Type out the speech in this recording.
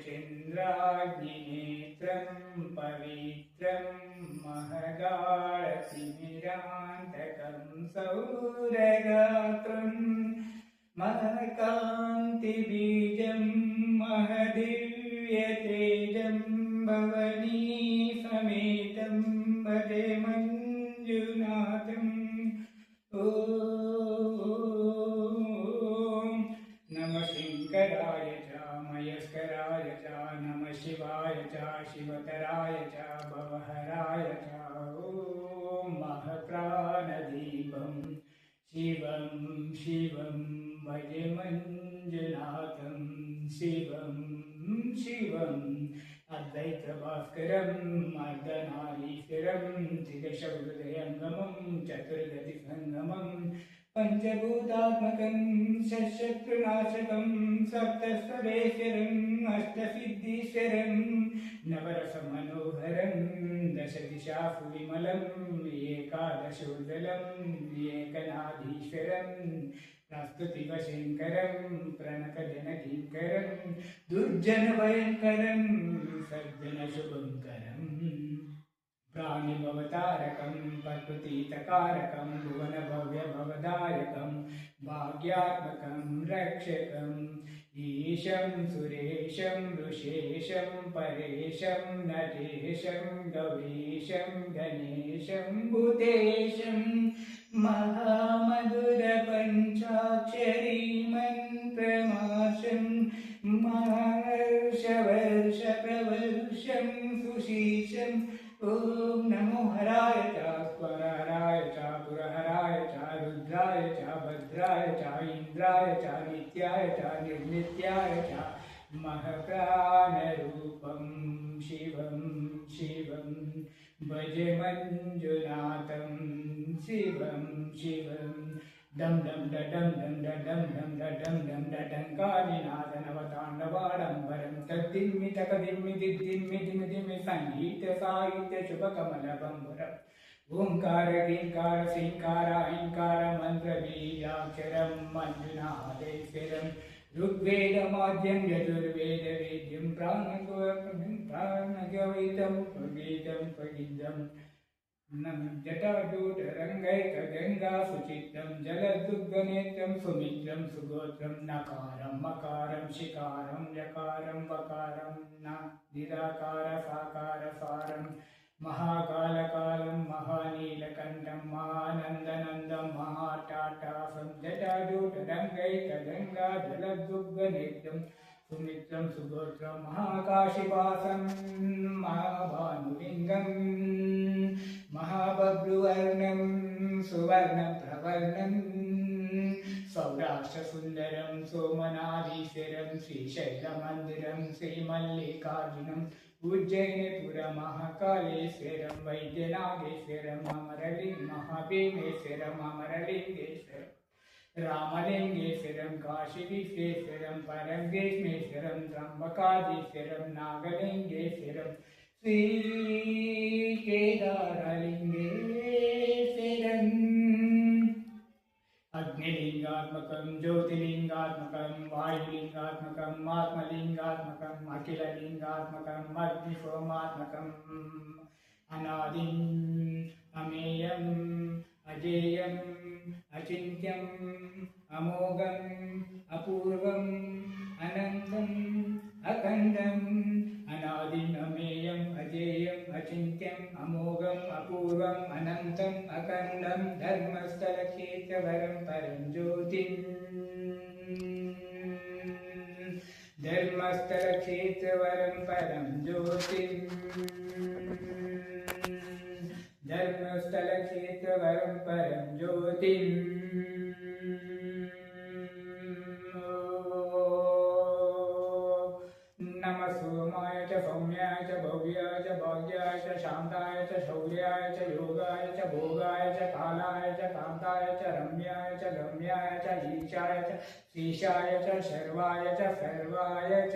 चन्द्राग्निनेत्रं पवित्रं महगाढतिमिरान्तकं सौरगात्रं महकान्तिबीजं महदिव्यतेजं भवनी समेतं भजे मञ्जुनाथम्। ॐ नमः शिंकराय च मयस्कराय च नमः शिवाय च शिवतराय च भवहराय च। ॐ महप्राणदीपं शिवं शिवं भजे मञ्जुनाथं शिवं शिवम् अद्वैतभास्करम् अर्धनारीश्वरं त्रिदशहृदयङ्गमं चतुर्गतिसङ्गमं पञ्चभूतात्मकं षट्शत्रुनाशकं सप्तस्वरेश्वरम् अष्टसिद्धीश्वरं नवरसमनोहरं दशदिशासु विमलम् एकादशोज्ज्वलम् एकनाथीश्वरं प्रस्तुतिवशङ्करं प्रणतजनकीकरं दुर्जनभयङ्करं सज्जनशुभङ्करं प्राणिभवतारकं प्रकृतितकारकं भुवनभव्यभवदायकं भाग्यात्मकं रक्षकं ईशं सुरेशं ऋषेशं परेशं नटेशं गवेशं गणेशं भूतेशं महामधुरपञ्चाक्षरी मन्त्रमाशं महर्षवर्षप्रवर्षं सुशीर्षं। ॐ नमो हराय च स्वरहराय च पुरहराय च रुद्राय च भद्राय च इन्द्राय च नित्याय च निर्नित्याय च महप्राणरूपं शिवं शिवं भजे मञ्जुनाथं शिवं शिवं। डं डं डं डं डं डं डं डं डं डङ्कानिनादनवताण्डवाडम्बरं तद्दिम्मि तकदिम्मि दिद्दिम्मि दिमि दिमि सङ्गीतसाहित्यशुभकमलबम्बरम् ओंकार गिंकार सिंकार ऐंकार मन्त्रबीजाक्षरं मञ्जुनाथेश्वरं ऋग्वेदमाद्यं यजुर्वेदवेद्यं प्राणगवैतं प्रगीतं जटाजूटरङ्गैकगङ्गा सुचित्रं जलदुर्गनेत्रं सुमित्रं सुगोत्रं नकारं मकारं शिकारं यकारं वकारं न निराकार साकार सारं महाकालकालं महानीलकण्ठं महानन्दनन्दं महाटाटासं जटाजूटरङ्गैकगङ्गा जलदुर्गनेत्रं सुमित्रं सुगोत्रं महाकाशिवासं महाभानुलिङ्गं महाबभ्रुवर्णं सुवर्णप्रवर्णं सौराष्ट्रसुन्दरं सोमनाथीश्वरं श्रीशैलमन्दिरं श्रीमल्लिकार्जुनं उज्जयिनीपुरमहाकालेश्वरं वैद्यनागेश्वरं महाभीमेश्वरं अमरलिङ्गेश्वरं रामलिङ्गेश्वरं काशीविश्वेश्वरं परमेश्वरं त्र्यम्बकाधीश्वरं नागलिङ्गेश्वरं श्रीकेदारलिङ्गेश्वरम् अग्निलिङ्गात्मकं ज्योतिलिङ्गात्मकं वायुलिङ्गात्मकं आत्मलिङ्गात्मकं अखिललिङ्गात्मकं अग्निसोमात्मकम् अनादिम् अमेयम् अजेयम् अचिन्त्यम् अमोघम् अपूर्वम् अनन्तम् अखण्डम् अनादिम् अमेयम् अजेयम् अचिन्त्यम् अमोघम् अपूर्वम् अनन्तम् अखण्डम् धर्मस्थलक्षेत्रवरं परं ज्योतिम् धर्मस्थलक्षेत्रवरं परं ज्योतिम् धर्मस्थलक्षेत्रवरं परं ज्योतिम् नमः सोमाय च सौम्याय च भव्याय च भाग्याय च शान्ताय च शौर्याय च योगाय च भोगाय च कालाय च कान्ताय च रम्याय च गम्याय च ईशाय च शीशाय च शर्वाय च सर्वाय च।